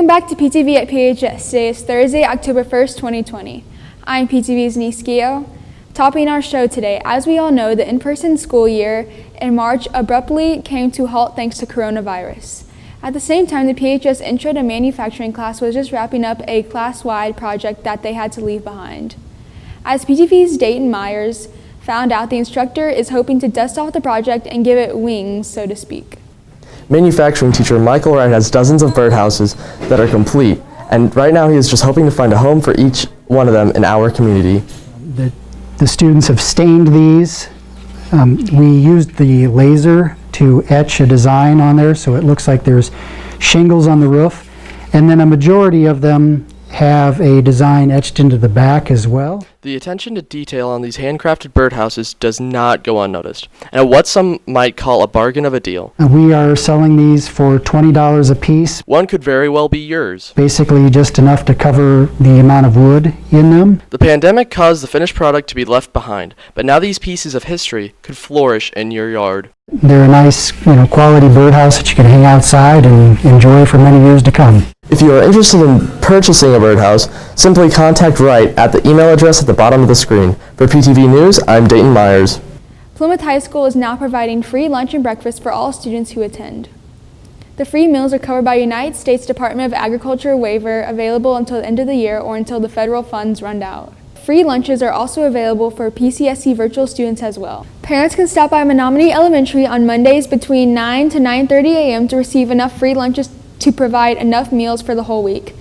Welcome back to PTVatPHS. Today is Thursday, October 1st, 2020. I'm PTV's niece Gio. Topping our show today, as we all know, the in-person school year in March abruptly came to a halt thanks to coronavirus. At the same time, the PHS Intro to Manufacturing class was just wrapping up a class-wide project that they had to leave behind. As PTV's Dayton Myers found out, the instructor is hoping to dust off the project and give it wings, so to speak. Manufacturing teacher Michael Wright has dozens of birdhouses that are complete, and right now he is just hoping to find a home for each one of them in our community. The students have stained these. We used the laser to etch a design on there so it looks like there's shingles on the roof, and then a majority of them have a design etched into the back as well. The attention to detail on these handcrafted birdhouses does not go unnoticed, and at what some might call a bargain of a deal. We are selling these for $20 a piece. One could very well be yours. Basically just enough to cover the amount of wood in them. The pandemic caused the finished product to be left behind, but now these pieces of history could flourish in your yard. They're a nice, quality birdhouse that you can hang outside and enjoy for many years to come. If you are interested in purchasing a birdhouse, simply contact Wright at the email address at the bottom of the screen. For PTV News, I'm Dayton Myers. Plymouth High School is now providing free lunch and breakfast for all students who attend. The free meals are covered by United States Department of Agriculture waiver available until the end of the year or until the federal funds run out. Free lunches are also available for PCSC virtual students as well. Parents can stop by Menominee Elementary on Mondays between 9 to 9:30 a.m. to receive enough free lunches to provide enough meals for the whole week.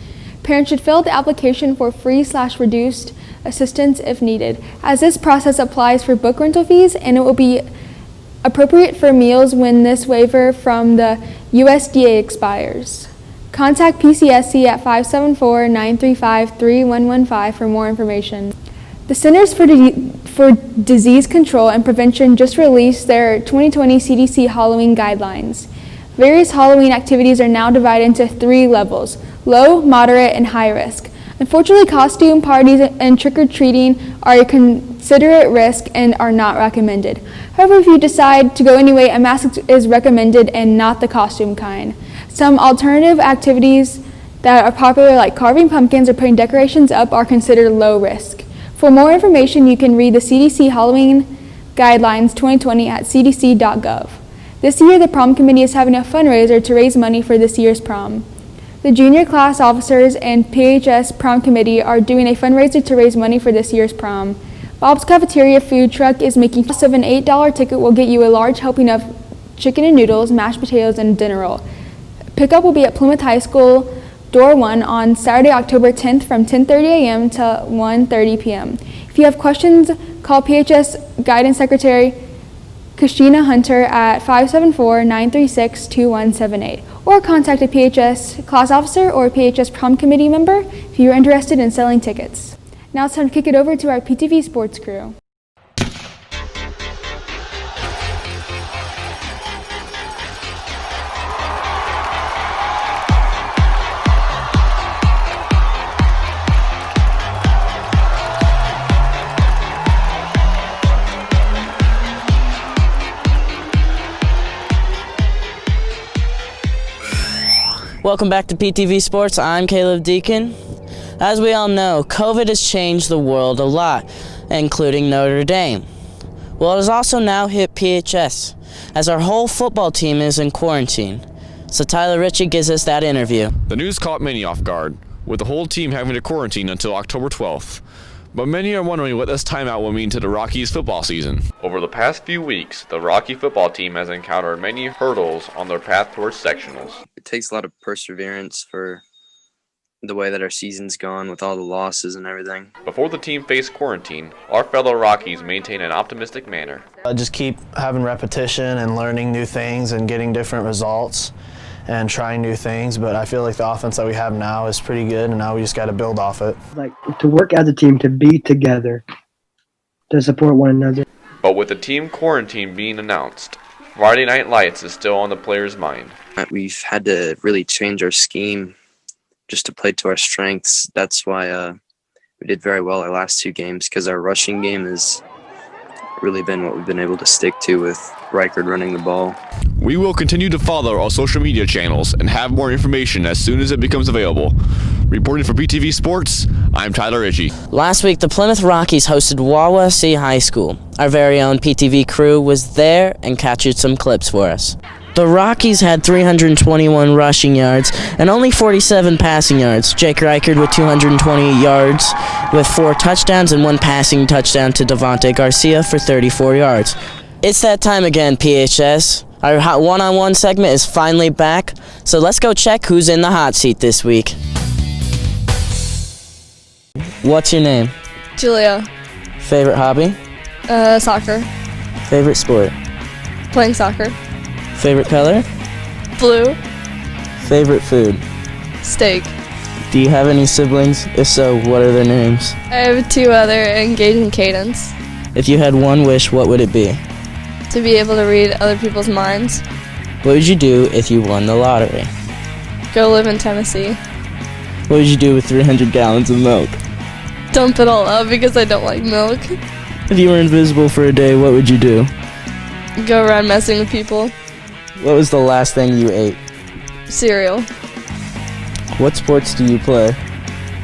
Parents should fill out the application for free/reduced assistance if needed, as this process applies for book rental fees and it will be appropriate for meals when this waiver from the USDA expires. Contact PCSC at 574-935-3115 for more information. The Centers for Disease Control and Prevention just released their 2020 CDC Halloween guidelines. Various Halloween activities are now divided into 3 levels: low, moderate, and high risk. Unfortunately, costume parties and trick-or-treating are a considerate risk and are not recommended. However, if you decide to go anyway, a mask is recommended and not the costume kind. Some alternative activities that are popular, like carving pumpkins or putting decorations up, are considered low risk. For more information, you can read the CDC Halloween Guidelines 2020 at cdc.gov. This year, the prom committee is having a fundraiser to raise money for this year's prom. The junior class officers and PHS prom committee are doing a fundraiser to raise money for this year's prom. Bob's Cafeteria food truck is making use of an $8 ticket will get you a large helping of chicken and noodles, mashed potatoes, and dinner roll. Pickup will be at Plymouth High School, Door 1 on Saturday, October 10th from 10:30 a.m. to 1:30 p.m. If you have questions, call PHS Guidance Secretary Kashina Hunter at 574-936-2178 or contact a PHS class officer or a PHS prom committee member if you are interested in selling tickets. Now it's time to kick it over to our PTV sports crew. Welcome back to PTV Sports. I'm Caleb Deacon. As we all know, COVID has changed the world a lot, including Notre Dame. Well, it has also now hit PHS, as our whole football team is in quarantine. So Tyler Ritchie gives us that interview. The news caught many off guard, with the whole team having to quarantine until October 12th. But many are wondering what this timeout will mean to the Rockies football season. Over the past few weeks, the Rocky football team has encountered many hurdles on their path towards sectionals. It takes a lot of perseverance for the way that our season's gone with all the losses and everything. Before the team faced quarantine, our fellow Rockies maintain an optimistic manner. I just keep having repetition and learning new things and getting different results and trying new things, but I feel like the offense that we have now is pretty good, and now we just got to build off it. Like to work as a team, to be together, to support one another. But with the team quarantine being announced, Friday Night Lights is still on the players' mind. We've had to really change our scheme just to play to our strengths. That's why we did very well our last 2 games, because our rushing game is really been what we've been able to stick to with Reichard running the ball. We will continue to follow our social media channels and have more information as soon as it becomes available. Reporting for PTV Sports, I'm Tyler Ritchie. Last week, the Plymouth Rockies hosted Wawasee High School. Our very own PTV crew was there and captured some clips for us. The Rockies had 321 rushing yards and only 47 passing yards. Jake Reichard with 220 yards with 4 touchdowns and 1 passing touchdown to Devontae Garcia for 34 yards. It's that time again, PHS. Our one-on-one segment is finally back, so let's go check who's in the hot seat this week. What's your name? Julia. Favorite hobby? Soccer. Favorite sport? Playing soccer. Favorite color? Blue. Favorite food? Steak. Do you have any siblings? If so, what are their names? I have 2 other, Engage and Cadence. If you had one wish, what would it be? To be able to read other people's minds. What would you do if you won the lottery? Go live in Tennessee. What would you do with 300 gallons of milk? Dump it all out because I don't like milk. If you were invisible for a day, what would you do? Go around messing with people. What was the last thing you ate? Cereal. What sports do you play?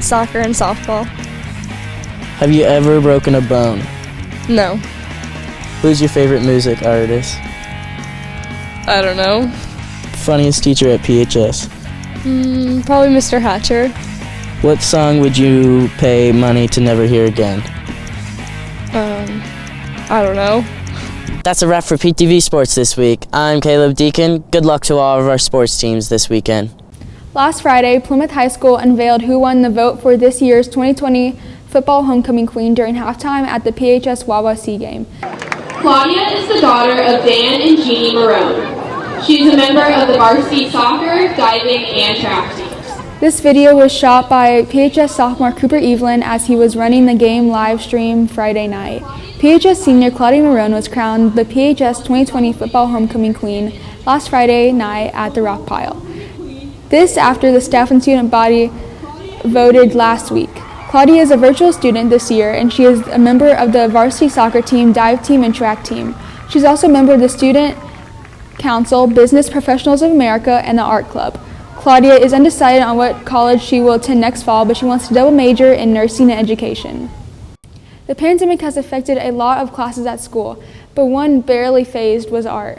Soccer and softball. Have you ever broken a bone? No. Who's your favorite music artist? I don't know. Funniest teacher at PHS? Probably Mr. Hatcher. What song would you pay money to never hear again? I don't know. That's a wrap for PTV Sports this week. I'm Caleb Deacon. Good luck to all of our sports teams this weekend. Last Friday, Plymouth High School unveiled who won the vote for this year's 2020 Football Homecoming Queen during halftime at the PHS Wawasee game. Claudia is the daughter of Dan and Jeannie Marone. She's a member of the varsity soccer, diving, and track teams. This video was shot by PHS sophomore Cooper Evelyn as he was running the game live stream Friday night. PHS senior Claudia Marone was crowned the PHS 2020 Football Homecoming Queen last Friday night at the Rock Pile. This after the staff and student body voted last week. Claudia is a virtual student this year, and she is a member of the varsity soccer team, dive team, and track team. She's also a member of the Student Council, Business Professionals of America, and the Art Club. Claudia is undecided on what college she will attend next fall, but she wants to double major in nursing and education. The pandemic has affected a lot of classes at school, but one barely phased was art.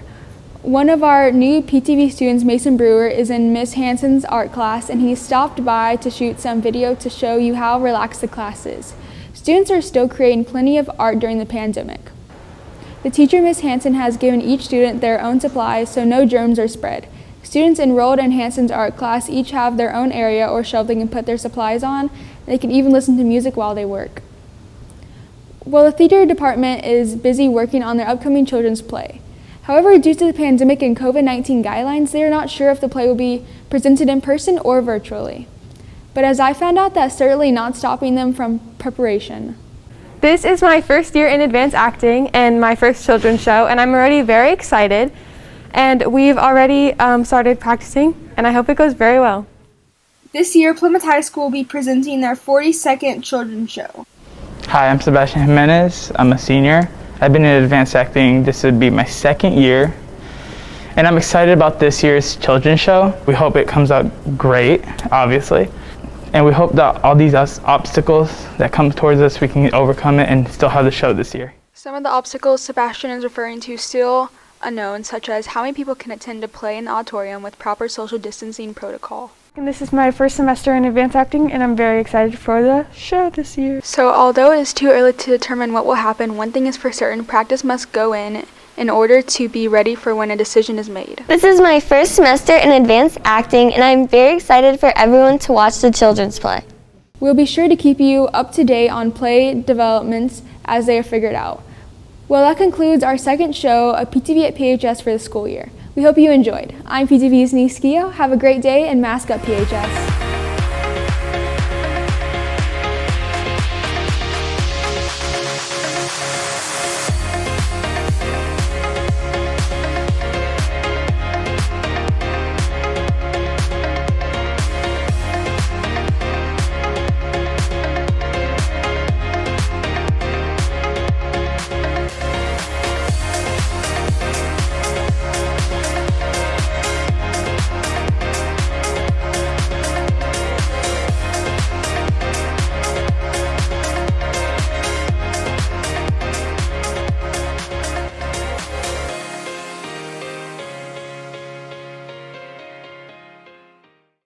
One of our new PTV students, Mason Brewer, is in Miss Hansen's art class, and he stopped by to shoot some video to show you how relaxed the class is. Students are still creating plenty of art during the pandemic. The teacher, Miss Hansen, has given each student their own supplies so no germs are spread. Students enrolled in Hansen's art class each have their own area or shelf they can put their supplies on. They can even listen to music while they work. Well, the theater department is busy working on their upcoming children's play. However, due to the pandemic and COVID-19 guidelines, they are not sure if the play will be presented in person or virtually. But as I found out, that's certainly not stopping them from preparation. This is my first year in advanced acting and my first children's show, and I'm already very excited. And we've already started practicing, and I hope it goes very well. This year, Plymouth High School will be presenting their 42nd children's show. Hi, I'm Sebastian Jimenez. I'm a senior. I've been in advanced acting. This would be my 2nd year. And I'm excited about this year's children's show. We hope it comes out great, obviously. And we hope that all these obstacles that come towards us, we can overcome it and still have the show this year. Some of the obstacles Sebastian is referring to still unknown, such as how many people can attend a play in the auditorium with proper social distancing protocol. And this is my first semester in advanced acting, and I'm very excited for the show this year. So although it is too early to determine what will happen, one thing is for certain: practice must go in order to be ready for when a decision is made. This is my first semester in advanced acting, and I'm very excited for everyone to watch the children's play. We'll be sure to keep you up to date on play developments as they are figured out. Well, that concludes our 2nd show of PTV at PHS for the school year. We hope you enjoyed. I'm PTV's Niskio. Have a great day and mask up, PHS.